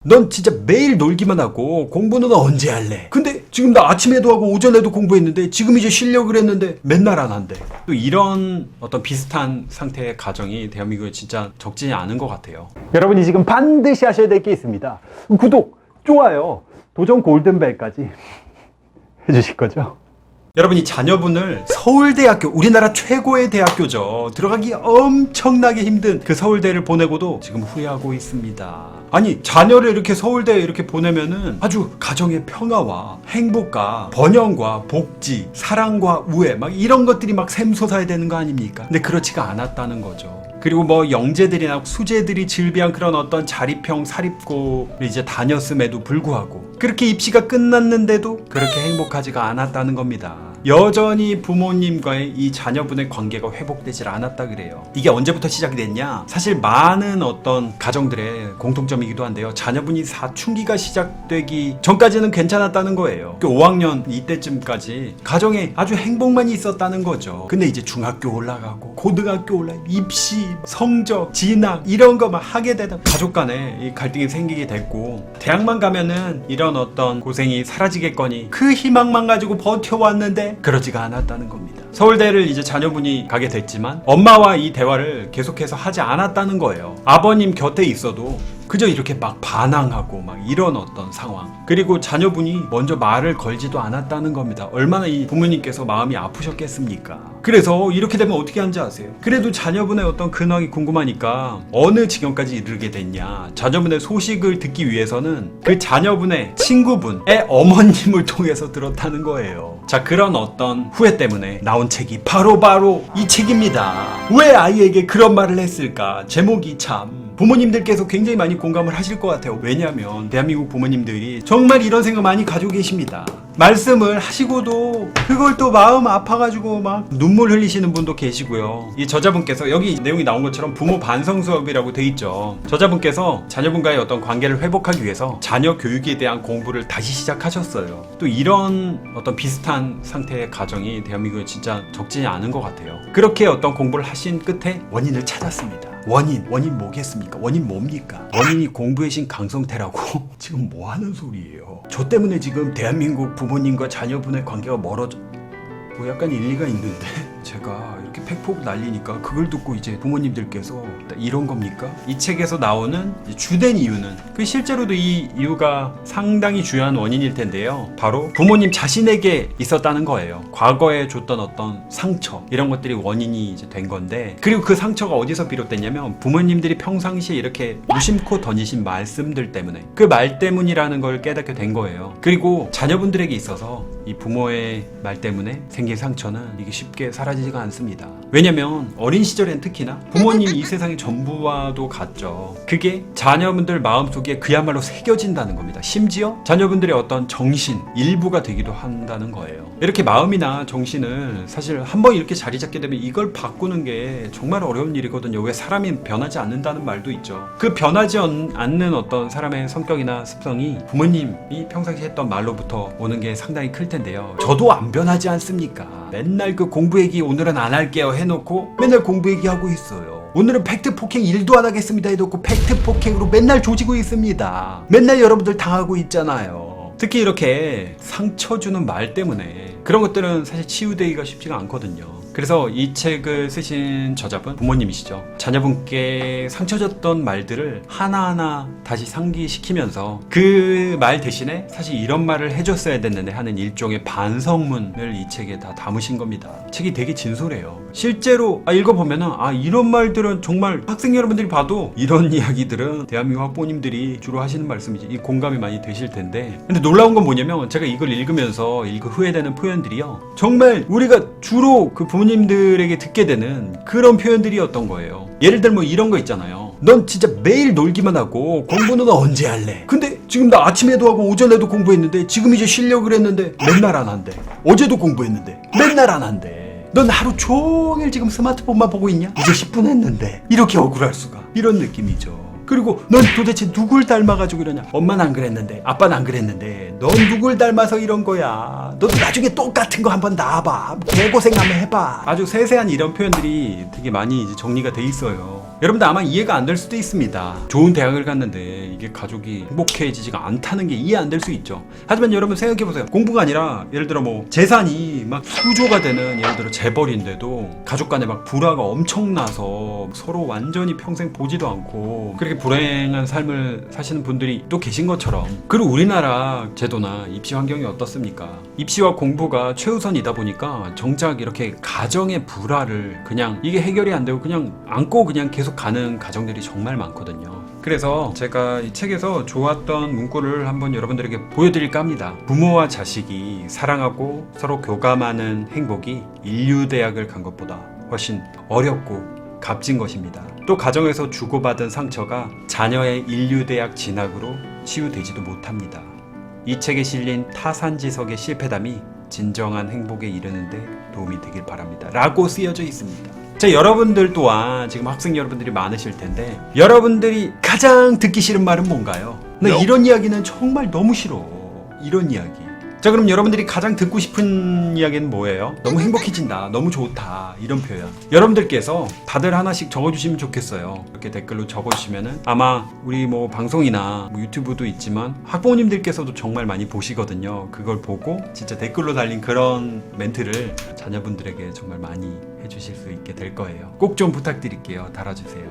넌 진짜 매일 놀기만 하고 공부는 언제 할래? 근데 지금 나 아침에도 하고 오전에도 공부했는데 지금 이제 쉬려고 그랬는데 맨날 안 한대. 또 이런 어떤 비슷한 상태의 가정이 대한민국에 진짜 적지 않은 것 같아요. 여러분이 지금 반드시 하셔야 될 게 있습니다. 구독, 좋아요, 도전 골든벨까지 해주실 거죠? 여러분이 자녀분을 서울대학교, 우리나라 최고의 대학교죠. 들어가기 엄청나게 힘든 그 서울대를 보내고도 지금 후회하고 있습니다. 아니, 자녀를 이렇게 서울대에 이렇게 보내면은 아주 가정의 평화와 행복과 번영과 복지, 사랑과 우애 막 이런 것들이 막 샘솟아야 되는 거 아닙니까? 근데 그렇지가 않았다는 거죠. 그리고 뭐 영재들이나 수재들이 즐비한 그런 어떤 자립형 사립고를 이제 다녔음에도 불구하고 그렇게 입시가 끝났는데도 그렇게 행복하지가 않았다는 겁니다. 여전히 부모님과의 이 자녀분의 관계가 회복되질 않았다 그래요. 이게 언제부터 시작이 됐냐? 사실 많은 어떤 가정들의 공통점이기도 한데요. 자녀분이 사춘기가 시작되기 전까지는 괜찮았다는 거예요. 5학년 이때쯤까지 가정에 아주 행복만 있었다는 거죠. 근데 이제 중학교 올라가고 고등학교 올라가고 입시, 성적, 진학 이런 거 막 하게 되다 가족 간에 이 갈등이 생기게 됐고 대학만 가면은 이런 어떤 고생이 사라지겠거니 그 희망만 가지고 버텨왔는데 그러지가 않았다는 겁니다. 서울대를 이제 자녀분이 가게 됐지만 엄마와 이 대화를 계속해서 하지 않았다는 거예요. 아버님 곁에 있어도 그저 이렇게 막 반항하고 막 이런 어떤 상황. 그리고 자녀분이 먼저 말을 걸지도 않았다는 겁니다. 얼마나 이 부모님께서 마음이 아프셨겠습니까? 그래서 이렇게 되면 어떻게 하는지 아세요? 그래도 자녀분의 어떤 근황이 궁금하니까 어느 지경까지 이르게 됐냐. 자녀분의 소식을 듣기 위해서는 그 자녀분의 친구분의 어머님을 통해서 들었다는 거예요. 자, 그런 어떤 후회 때문에 나온 책이 바로 이 책입니다. 왜 아이에게 그런 말을 했을까? 제목이 참 부모님들께서 굉장히 많이 공감을 하실 것 같아요. 왜냐하면 대한민국 부모님들이 정말 이런 생각 많이 가지고 계십니다. 말씀을 하시고도 그걸 또 마음 아파가지고 막 눈물 흘리시는 분도 계시고요. 이 저자분께서 여기 내용이 나온 것처럼 부모 반성 수업이라고 돼 있죠. 저자분께서 자녀분과의 어떤 관계를 회복하기 위해서 자녀 교육에 대한 공부를 다시 시작하셨어요. 또 이런 어떤 비슷한 상태의 가정이 대한민국에 진짜 적지 않은 것 같아요. 그렇게 어떤 공부를 하신 끝에 원인을 찾았습니다. 원인 뭐겠습니까? 원인 뭡니까? 원인이 공부의 신 강성태라고? 지금 뭐 하는 소리예요? 저 때문에 지금 대한민국 부모님과 자녀분의 관계가 멀어져 뭐 약간 일리가 있는데 제가 이렇게 팩폭 날리니까 그걸 듣고 이제 부모님들께서 이런 겁니까? 이 책에서 나오는 주된 이유는 그 실제로도 이 이유가 상당히 중요한 원인일 텐데요. 바로 부모님 자신에게 있었다는 거예요. 과거에 줬던 어떤 상처 이런 것들이 원인이 이제 된 건데 그리고 그 상처가 어디서 비롯됐냐면 부모님들이 평상시에 이렇게 무심코 던지신 말씀들 때문에 그 말 때문이라는 걸 깨닫게 된 거예요. 그리고 자녀분들에게 있어서 이 부모의 말 때문에 생긴 상처는 이게 쉽게 사라지지가 않습니다. 왜냐면 어린 시절엔 특히나 부모님이 이 세상의 전부와도 같죠. 그게 자녀분들 마음속에 그야말로 새겨진다는 겁니다. 심지어 자녀분들의 어떤 정신 일부가 되기도 한다는 거예요. 이렇게 마음이나 정신을 사실 한번 이렇게 자리 잡게 되면 이걸 바꾸는 게 정말 어려운 일이거든요. 왜 사람이 변하지 않는다는 말도 있죠. 그 변하지 않는 어떤 사람의 성격이나 습성이 부모님이 평상시에 했던 말로부터 오는 게 상당히 클 텐데요. 저도 안 변하지 않습니까? 맨날 그 공부 얘기 오늘은 안 할게요 해놓고 맨날 공부 얘기하고 있어요. 오늘은 팩트 폭행 1도 안 하겠습니다 해놓고 팩트 폭행으로 맨날 조지고 있습니다. 맨날 여러분들 당하고 있잖아요. 특히 이렇게 상처 주는 말 때문에 그런 것들은 사실 치유되기가 쉽지가 않거든요. 그래서 이 책을 쓰신 저자분 부모님이시죠. 자녀분께 상처 줬던 말들을 하나하나 다시 상기시키면서 그 말 대신에 사실 이런 말을 해줬어야 됐는데 하는 일종의 반성문을 이 책에 다 담으신 겁니다. 책이 되게 진솔해요. 실제로 읽어보면은 이런 말들은 정말 학생 여러분들이 봐도 이런 이야기들은 대한민국 학부모님들이 주로 하시는 말씀이지 이 공감이 많이 되실 텐데 근데 놀라운 건 뭐냐면 제가 이걸 읽으면서 후회되는 표현들이요 정말 우리가 주로 그 부모님들에게 듣게 되는 그런 표현들이었던 거예요. 예를 들면 이런 거 있잖아요. 넌 진짜 매일 놀기만 하고 공부는 언제 할래? 근데 지금 나 아침에도 하고 오전에도 공부했는데 지금 이제 쉬려고 그랬는데 맨날 안 한대. 어제도 공부했는데 맨날 안 한대. 넌 하루 종일 지금 스마트폰만 보고 있냐? 이제 10분 했는데 이렇게 억울할 수가. 이런 느낌이죠. 그리고 넌 도대체 누굴 닮아가지고 이러냐? 엄마는 안 그랬는데 아빠는 안 그랬는데 넌 누굴 닮아서 이런 거야? 너도 나중에 똑같은 거 한번 나와봐. 개고생 한번 해봐. 아주 세세한 이런 표현들이 되게 많이 이제 정리가 돼 있어요. 여러분들 아마 이해가 안 될 수도 있습니다. 좋은 대학을 갔는데 이게 가족이 행복해지지가 않다는 게 이해 안 될 수 있죠. 하지만 여러분 생각해보세요. 공부가 아니라 예를 들어 뭐 재산이 막 수조가 되는 예를 들어 재벌인데도 가족 간에 막 불화가 엄청나서 서로 완전히 평생 보지도 않고 그렇게 불행한 삶을 사시는 분들이 또 계신 것처럼, 그리고 우리나라 제도나 입시 환경이 어떻습니까? 입시와 공부가 최우선이다 보니까 정작 이렇게 가정의 불화를 그냥 이게 해결이 안 되고 그냥 안고 그냥 계속 가는 가정들이 정말 많거든요. 그래서 제가 이 책에서 좋았던 문구를 한번 여러분들에게 보여드릴까 합니다. 부모와 자식이 사랑하고 서로 교감하는 행복이 인류대학을 간 것보다 훨씬 어렵고 값진 것입니다. 또 가정에서 주고받은 상처가 자녀의 인류대학 진학으로 치유되지도 못합니다. 이 책에 실린 타산지석의 실패담이 진정한 행복에 이르는데 도움이 되길 바랍니다. 라고 쓰여져 있습니다. 자, 여러분들 또한 지금 학생 여러분들이 많으실 텐데 여러분들이 가장 듣기 싫은 말은 뭔가요? 나 이런 이야기는 정말 너무 싫어. 이런 이야기. 자, 그럼 여러분들이 가장 듣고 싶은 이야기는 뭐예요? 너무 행복해진다, 너무 좋다, 이런 표현. 여러분들께서 다들 하나씩 적어주시면 좋겠어요. 이렇게 댓글로 적어주시면은 아마 우리 뭐 방송이나 뭐 유튜브도 있지만 학부모님들께서도 정말 많이 보시거든요. 그걸 보고 진짜 댓글로 달린 그런 멘트를 자녀분들에게 정말 많이 해주실 수 있게 될 거예요. 꼭 좀 부탁드릴게요. 달아주세요.